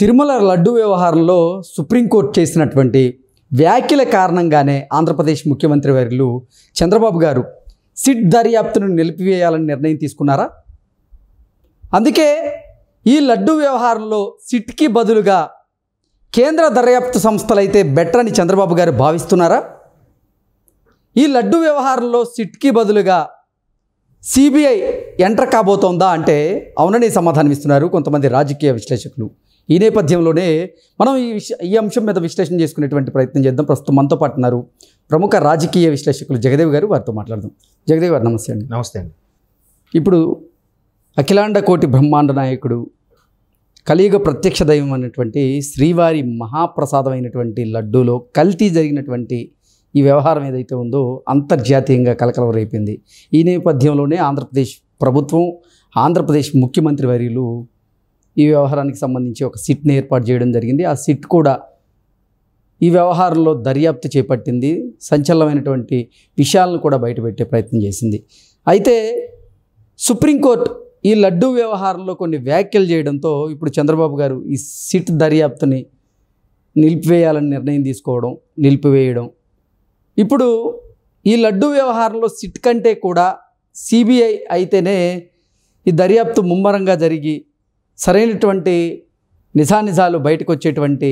తిరుమల లడ్డు వ్యవహారంలో సుప్రీంకోర్టు చేసినటువంటి వ్యాఖ్యల కారణంగానే ఆంధ్రప్రదేశ్ ముఖ్యమంత్రి వర్యులు చంద్రబాబు గారు సిట్ దర్యాప్తును నిలిపివేయాలని నిర్ణయం తీసుకున్నారా? అందుకే ఈ లడ్డు వ్యవహారంలో సిట్కి బదులుగా కేంద్ర దర్యాప్తు సంస్థలైతే బెటర్ అని చంద్రబాబు గారు భావిస్తున్నారా? ఈ లడ్డు వ్యవహారంలో సిట్కి బదులుగా సిబిఐ ఎంటర్ కాబోతోందా అంటే అవునని సమాధానం ఇస్తున్నారు కొంతమంది రాజకీయ విశ్లేషకులు. ఈ నేపథ్యంలోనే మనం ఈ అంశం మీద విశ్లేషణ చేసుకునేటువంటి ప్రయత్నం చేద్దాం. ప్రస్తుతం మనతో పాటు ఉన్నారు ప్రముఖ రాజకీయ విశ్లేషకులు జగదేవ్ గారు. వారితో మాట్లాడదాం. జగదేవ్ గారు నమస్తే అండి. నమస్తే అండి. ఇప్పుడు అఖిలాండ కోటి బ్రహ్మాండ నాయకుడు కలియుగ ప్రత్యక్ష దైవం అనేటువంటి శ్రీవారి మహాప్రసాదమైనటువంటి లడ్డూలో కల్తీ జరిగినటువంటి ఈ వ్యవహారం ఏదైతే ఉందో అంతర్జాతీయంగా కలకలం రేపింది. ఈ నేపథ్యంలోనే ఆంధ్రప్రదేశ్ ప్రభుత్వం, ఆంధ్రప్రదేశ్ ముఖ్యమంత్రి వర్యులు ఈ వ్యవహారానికి సంబంధించి ఒక సిట్ని ఏర్పాటు చేయడం జరిగింది. ఆ సిట్ కూడా ఈ వ్యవహారంలో దర్యాప్తు చేపట్టింది. సంచలనమైనటువంటి విషయాలను కూడా బయటపెట్టే ప్రయత్నం చేసింది. అయితే సుప్రీంకోర్టు ఈ లడ్డూ వ్యవహారంలో కొన్ని వ్యాఖ్యలు చేయడంతో ఇప్పుడు చంద్రబాబు గారు ఈ సిట్ దర్యాప్తుని నిలిపివేయాలని నిర్ణయం తీసుకోవడం, నిలిపివేయడం. ఇప్పుడు ఈ లడ్డూ వ్యవహారంలో సిట్ కంటే కూడా సిబిఐ అయితేనే ఈ దర్యాప్తు ముమ్మరంగా జరిగి సరైనటువంటి నిజానిజాలు బయటకు వచ్చేటువంటి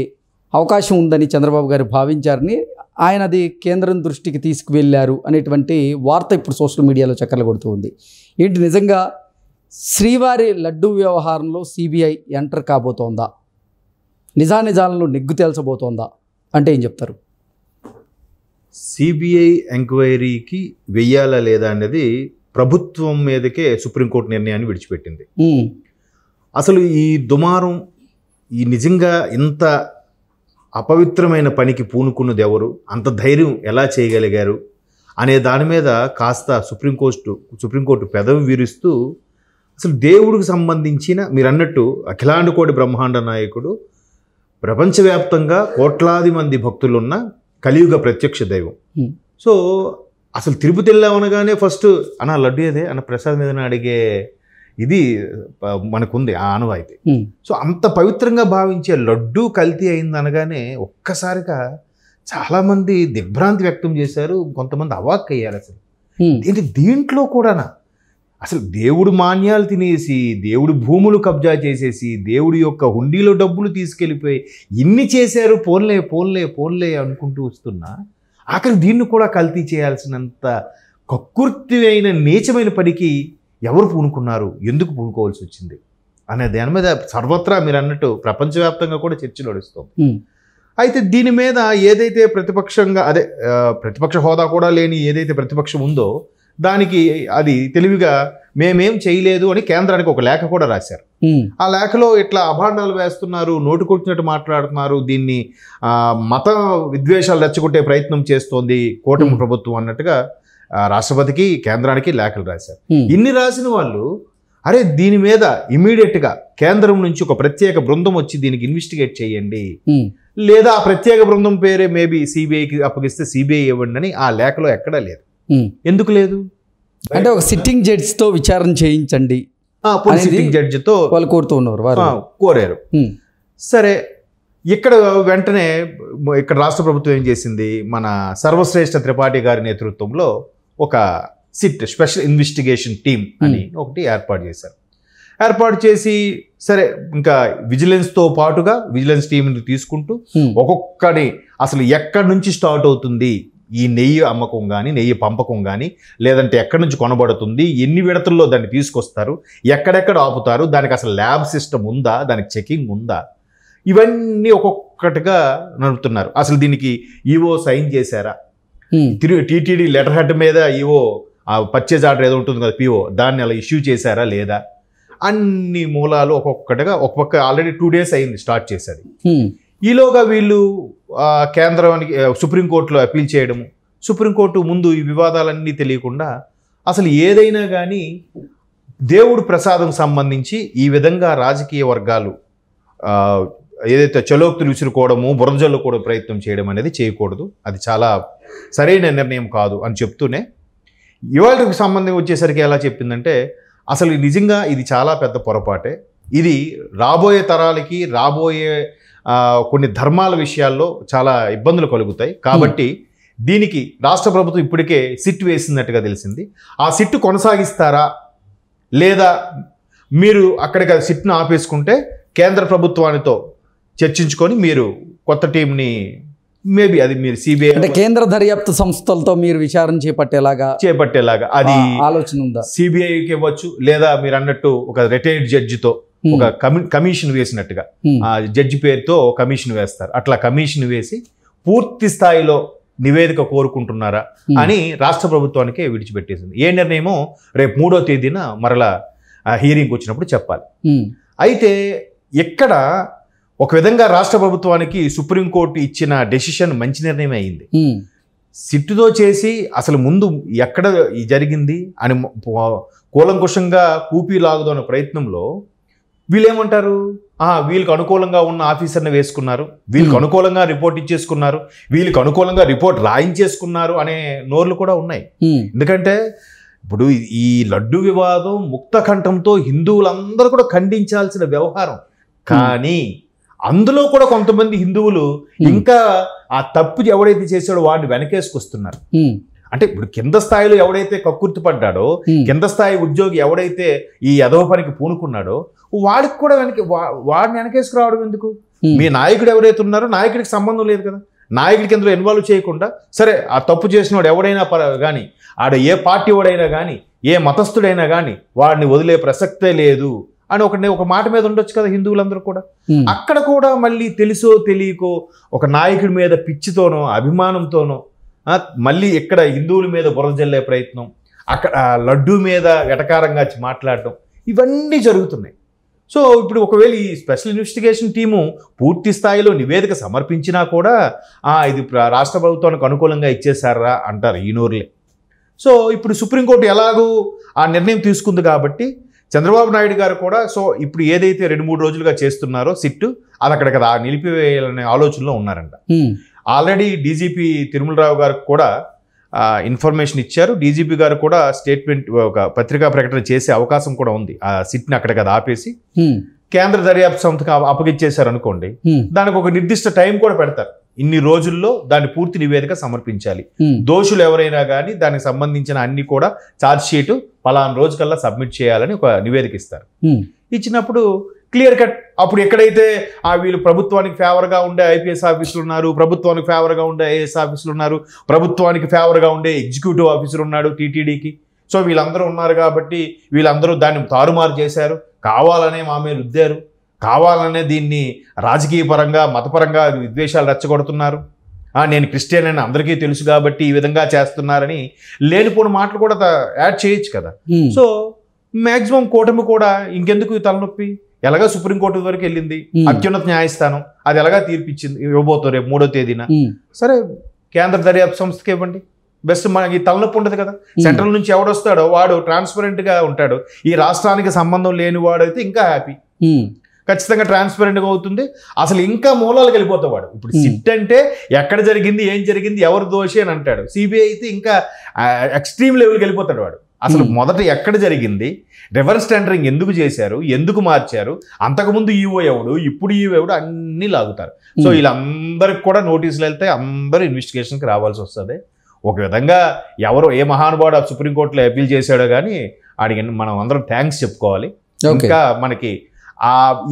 అవకాశం ఉందని చంద్రబాబు గారు భావించారని, ఆయన అది కేంద్రం దృష్టికి తీసుకువెళ్ళారు అనేటువంటి వార్త ఇప్పుడు సోషల్ మీడియాలో చక్కర్లు కొడుతూ ఉంది. ఏంటి నిజంగా శ్రీవారి లడ్డూ వ్యవహారంలో సిబిఐ ఎంటర్ కాబోతోందా? నిజానిజాలను నెగ్గు తేల్చబోతోందా అంటే ఏం చెప్తారు? సిబిఐ ఎంక్వైరీకి వెయ్యాలా లేదా అనేది ప్రభుత్వం మీదకే సుప్రీంకోర్టు నిర్ణయాన్ని విడిచిపెట్టింది. అసలు ఈ దుమారం, ఈ నిజంగా ఇంత అపవిత్రమైన పనికి పూనుకున్నది ఎవరు, అంత ధైర్యం ఎలా చేయగలిగారు అనే దాని మీద కాస్త సుప్రీంకోర్టు పెదవి విరుస్తూ అసలు దేవుడికి సంబంధించిన, మీరు అన్నట్టు అఖిలాండ కోటి బ్రహ్మాండ నాయకుడు, ప్రపంచవ్యాప్తంగా కోట్లాది మంది భక్తులున్న కలియుగ ప్రత్యక్ష దైవం. సో అసలు తిరుపతి వెళ్ళామనగానే ఫస్ట్ అన్న లడ్డు ఏదే అన్న ప్రసాదం ఏదైనా అడిగే ఇది మనకుంది ఆ ఆనవాయితీ. సో అంత పవిత్రంగా భావించే లడ్డు కల్తీ అయింది అనగానే ఒక్కసారిగా చాలామంది దిగ్భ్రాంతి వ్యక్తం చేశారు, కొంతమంది అవాక్ అయ్యారు. అసలు ఏంటి దీంట్లో కూడానా? అసలు దేవుడు మాన్యాలు తినేసి, దేవుడి భూములు కబ్జా చేసేసి, దేవుడి యొక్క హుండీలో డబ్బులు తీసుకెళ్ళిపోయి ఇన్ని చేశారు, పోన్లే అనుకుంటూ వస్తున్నా ఆఖరి దీన్ని కూడా కల్తీ చేయాల్సినంత కక్కుర్తి అయిన నీచమైన పనికి ఎవరు పూనుకున్నారు, ఎందుకు పూనుకోవాల్సి వచ్చింది అనే దాని మీద సర్వత్రా మీరు అన్నట్టు ప్రపంచవ్యాప్తంగా కూడా చర్చ నడుస్తుంది. అయితే దీని మీద ఏదైతే ప్రతిపక్ష హోదా కూడా లేని ఏదైతే ప్రతిపక్షం ఉందో దానికి అది తెలివిగా మేమేం చేయలేదు అని కేంద్రానికి ఒక లేఖ కూడా రాశారు. ఆ లేఖలో ఇట్లా అభాండాలు వేస్తున్నారు, నోటుకొచ్చినట్టు మాట్లాడుతున్నారు, దీన్ని మత విద్వేషాలు రెచ్చగొట్టే ప్రయత్నం చేస్తోంది కూటమి ప్రభుత్వం అన్నట్టుగా రాష్ట్రపతికి, కేంద్రానికి లేఖలు రాశారు. ఇన్ని రాసిన వాళ్ళు అరే దీని మీద ఇమీడియట్గా కేంద్రం నుంచి ఒక ప్రత్యేక బృందం వచ్చి దీనికి ఇన్వెస్టిగేట్ చేయండి, లేదా ఆ ప్రత్యేక బృందం పేరే మేబీ సిబిఐకి అప్పగిస్తే సిబిఐ ఇవ్వండి అని ఆ లేఖలో ఎక్కడా లేదు. ఎందుకు లేదు అంటే ఒక సిట్టింగ్ జడ్జితో విచారణ చేయించండి, సిట్టింగ్ జడ్జితో వాళ్ళు కోరారు. సరే, ఇక్కడ వెంటనే ఇక్కడ రాష్ట్ర ప్రభుత్వం ఏం చేసింది, మన సర్వశ్రేష్ఠ త్రిపాఠి గారి నేతృత్వంలో ఒక సిట్ స్పెషల్ ఇన్వెస్టిగేషన్ టీం అని ఒకటి ఏర్పాటు చేశారు. ఏర్పాటు చేసి సరే ఇంకా విజిలెన్స్తో పాటుగా విజిలెన్స్ టీంని తీసుకుంటూ ఒక్కొక్కడి అసలు ఎక్కడి నుంచి స్టార్ట్ అవుతుంది ఈ నెయ్యి అమ్మకం కానీ, నెయ్యి పంపకం కానీ, లేదంటే ఎక్కడి నుంచి కొనబడుతుంది, ఎన్ని విడతల్లో దాన్ని తీసుకొస్తారు, ఎక్కడెక్కడ ఆపుతారు, దానికి అసలు ల్యాబ్ సిస్టమ్ ఉందా, దానికి చెకింగ్ ఉందా, ఇవన్నీ ఒక్కొక్కటిగా నడుపుతున్నారు. అసలు దీనికి ఈవో సైన్ చేశారా, టీటీడీ లెటర్ హెడ్ మీద ఈవో పర్చేజ్ ఆర్డర్ ఏదో ఉంటుంది కదా పిఓ, దాన్ని అలా ఇష్యూ చేశారా లేదా, అన్ని మూలాలు ఒక్కొక్కటిగా ఒక్కొక్క ఆల్రెడీ 2 days అయింది స్టార్ట్ చేసేది. ఈలోగా వీళ్ళు కేంద్రానికి సుప్రీంకోర్టులో అప్పీల్ చేయడము, సుప్రీంకోర్టు ముందు ఈ వివాదాలన్నీ తెలియకుండా అసలు ఏదైనా కానీ దేవుడు ప్రసాదం సంబంధించి ఈ విధంగా రాజకీయ వర్గాలు ఏదైతే చలోక్తులు విసురుకోవడము, బురద జల్లుకోవడం ప్రయత్నం చేయడం అనేది చేయకూడదు, అది చాలా సరైన నిర్ణయం కాదు అని చెప్తూనే ఇవాళకి సంబంధం వచ్చేసరికి ఎలా చెప్పిందంటే అసలు నిజంగా ఇది చాలా పెద్ద పొరపాటే, ఇది రాబోయే తరాలకి రాబోయే కొన్ని ధర్మాల విషయాల్లో చాలా ఇబ్బందులు కలుగుతాయి. కాబట్టి దీనికి రాష్ట్ర ప్రభుత్వం ఇప్పటికే సిట్ వేసినట్టుగా తెలిసింది. ఆ సిట్ కొనసాగిస్తారా లేదా మీరు అక్కడికి సిట్ను ఆపేసుకుంటే కేంద్ర ప్రభుత్వానితో చర్చించుకొని మీరు కొత్త టీంని మేబీ అది మీరు సిబిఐ అంటే కేంద్ర దర్యాప్తు సంస్థలతో మీరు విచారణ చేపట్టేలాగా అది ఆలోచన ఉందా? సిబిఐకి ఇవ్వచ్చు, లేదా మీరు అన్నట్టు ఒక రిటైర్డ్ జడ్జితో ఒక కమిషన్ వేసినట్టుగా ఆ జడ్జి పేరుతో కమిషన్ వేస్తారు. అట్లా కమిషన్ వేసి పూర్తి స్థాయిలో నివేదిక కోరుకుంటున్నారా అని రాష్ట్ర ప్రభుత్వానికే విడిచిపెట్టేసింది. ఏ నిర్ణయమో రేపు 3వ తేదీన మరలా హియరింగ్ వచ్చినప్పుడు చెప్పాలి. అయితే ఇక్కడ ఒక విధంగా రాష్ట్ర ప్రభుత్వానికి సుప్రీంకోర్టు ఇచ్చిన డెసిషన్ మంచి నిర్ణయమే అయింది. సిట్టుతో చేసి అసలు ముందు ఎక్కడ జరిగింది అని కూలంకుషంగా కూపీ లాగుదోన్న ప్రయత్నంలో వీళ్ళేమంటారు, వీళ్ళకి అనుకూలంగా ఉన్న ఆఫీసర్ని వేసుకున్నారు, వీళ్ళకి అనుకూలంగా రిపోర్ట్ ఇచ్చేసుకున్నారు, వీళ్ళకి అనుకూలంగా రిపోర్ట్ రాయించేసుకున్నారు అనే నోర్లు కూడా ఉన్నాయి. ఎందుకంటే ఇప్పుడు ఈ లడ్డు వివాదం ముక్త కంఠంతో హిందువులందరూ కూడా ఖండించాల్సిన వ్యవహారం. కానీ అందులో కూడా కొంతమంది హిందువులు ఇంకా ఆ తప్పు ఎవడైతే చేశాడో వాడిని వెనకేసుకొస్తున్నారు. అంటే ఇప్పుడు కింద స్థాయిలో ఎవడైతే కక్కుర్తి పడ్డాడో, కింద స్థాయి ఉద్యోగి ఎవడైతే ఈ అధవ పనికి పూనుకున్నాడో వాడికి కూడా వాడిని వెనకేసుకురావడం ఎందుకు? మీ నాయకుడు ఎవరైతే ఉన్నారో నాయకుడికి సంబంధం లేదు కదా, నాయకుడికి ఎందులో ఇన్వాల్వ్ చేయకుండా సరే ఆ తప్పు చేసినవాడు ఎవడైనా కానీ ఆడ ఏ పార్టీ వాడైనా కానీ ఏ మతస్థుడైనా కానీ వాడిని వదిలే ప్రసక్తే లేదు అని ఒక మాట మీద ఉండొచ్చు కదా హిందువులందరూ కూడా. అక్కడ కూడా మళ్ళీ తెలుసో తెలియకో ఒక నాయకుడి మీద పిచ్చితోనో అభిమానంతోనో మళ్ళీ ఇక్కడ హిందువుల మీద బురద జల్లే ప్రయత్నం, అక్కడ లడ్డూ మీద వెటకారంగా మాట్లాడటం, ఇవన్నీ జరుగుతున్నాయి. సో ఇప్పుడు ఒకవేళ ఈ స్పెషల్ ఇన్వెస్టిగేషన్ టీము పూర్తి స్థాయిలో నివేదిక సమర్పించినా కూడా ఇది రాష్ట్ర ప్రభుత్వానికి అనుకూలంగా ఇచ్చేసారా అంటారు ఈ నోరులే. సో ఇప్పుడు సుప్రీంకోర్టు ఎలాగూ ఆ నిర్ణయం తీసుకుంది కాబట్టి చంద్రబాబు నాయుడు గారు కూడా సో ఇప్పుడు ఏదైతే 2-3 రోజులుగా చేస్తున్నారో సిట్టు అది అక్కడికి నిలిపివేయాలనే ఆలోచనలో ఉన్నారంట. ఆల్రెడీ డీజీపీ తిరుమలరావు గారికి కూడా ఇన్ఫర్మేషన్ ఇచ్చారు. డీజీపీ గారు కూడా స్టేట్మెంట్ ఒక పత్రికా ప్రకటన చేసే అవకాశం కూడా ఉంది. ఆ సిట్ని అక్కడికి ఆపేసి కేంద్ర దర్యాప్తు సంస్థకు అప్పగిచ్చేశారు అనుకోండి, దానికి ఒక నిర్దిష్ట టైం కూడా పెడతారు. ఇన్ని రోజుల్లో దాని పూర్తి నివేదిక సమర్పించాలి, దోషులు ఎవరైనా కానీ దానికి సంబంధించిన అన్ని కూడా ఛార్జ్ షీట్ పలానా రోజుకల్లా సబ్మిట్ చేయాలని ఒక నివేదిక ఇస్తారు. ఇచ్చినప్పుడు క్లియర్ కట్ అప్పుడు ఎక్కడైతే వీళ్ళు ప్రభుత్వానికి ఫేవర్గా ఉండే ఐపీఎస్ ఆఫీసులు ఉన్నారు, ప్రభుత్వానికి ఫేవర్గా ఉండే ఐఏఎస్ ఆఫీసులు ఉన్నారు, ప్రభుత్వానికి ఫేవర్గా ఉండే ఎగ్జిక్యూటివ్ ఆఫీసర్ ఉన్నాడు టీటీడీకి. సో వీళ్ళందరూ ఉన్నారు కాబట్టి వీళ్ళందరూ దాన్ని తారుమారు చేశారు, కావాలనే మా మీద రుద్దారు, కావాలనే దీన్ని రాజకీయ పరంగా మతపరంగా విద్వేషాలు రెచ్చగొడుతున్నారు, నేను క్రిస్టియన్ అని అందరికీ తెలుసు కాబట్టి ఈ విధంగా చేస్తున్నారని లేనిపోని మాటలు కూడా యాడ్ చేయొచ్చు కదా. సో మ్యాక్సిమం కూటమి కూడా ఇంకెందుకు తలనొప్పి, ఎలాగా సుప్రీంకోర్టు వరకు వెళ్ళింది, అత్యున్నత న్యాయస్థానం అది ఎలాగా తీర్పిచ్చింది, ఇవ్వబోతారు రేపు 3వ తేదీన. సరే కేంద్ర దర్యాప్తు సంస్థకి ఇవ్వండి, బెస్ట్. మనకి తలనొప్పి ఉండదు కదా. సెంట్రల్ నుంచి ఎవడొస్తాడో వాడు ట్రాన్స్పరెంట్గా ఉంటాడు, ఈ రాష్ట్రానికి సంబంధం లేని వాడైతే ఇంకా హ్యాపీ, ఖచ్చితంగా ట్రాన్స్పరెంట్గా అవుతుంది. అసలు ఇంకా మూలాలకు వెళ్ళిపోతాడు వాడు. ఇప్పుడు సిట్ అంటే ఎక్కడ జరిగింది, ఏం జరిగింది, ఎవరు దోషి అని అంటాడు. సిబిఐ అయితే ఇంకా ఎక్స్ట్రీమ్ లెవెల్కి వెళ్ళిపోతాడు వాడు. అసలు మొదట ఎక్కడ జరిగింది, రివర్స్ టెండరింగ్ ఎందుకు చేశారు, ఎందుకు మార్చారు, అంతకుముందు ఈవో ఎవడు, ఇప్పుడు ఈవో ఎవడు, అన్నీ లాగుతారు. సో వీళ్ళందరికి కూడా నోటీసులు వెళ్తే అందరూ ఇన్వెస్టిగేషన్కి రావాల్సి వస్తుంది. ఒక విధంగా ఎవరో ఏ మహానుభావుడు సుప్రీంకోర్టులో అపీల్ చేశాడో కానీ ఆడికి మనం అందరం థ్యాంక్స్ చెప్పుకోవాలి. ఇంకా మనకి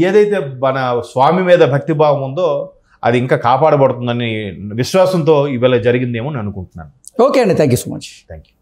ఏదైతే మన స్వామి మీద భక్తిభావం ఉందో అది ఇంకా కాపాడబడుతుందని విశ్వాసంతో ఇవాళ జరిగిందేమో అని అనుకుంటున్నాను. ఓకే అండి, thank you so much. Thank you.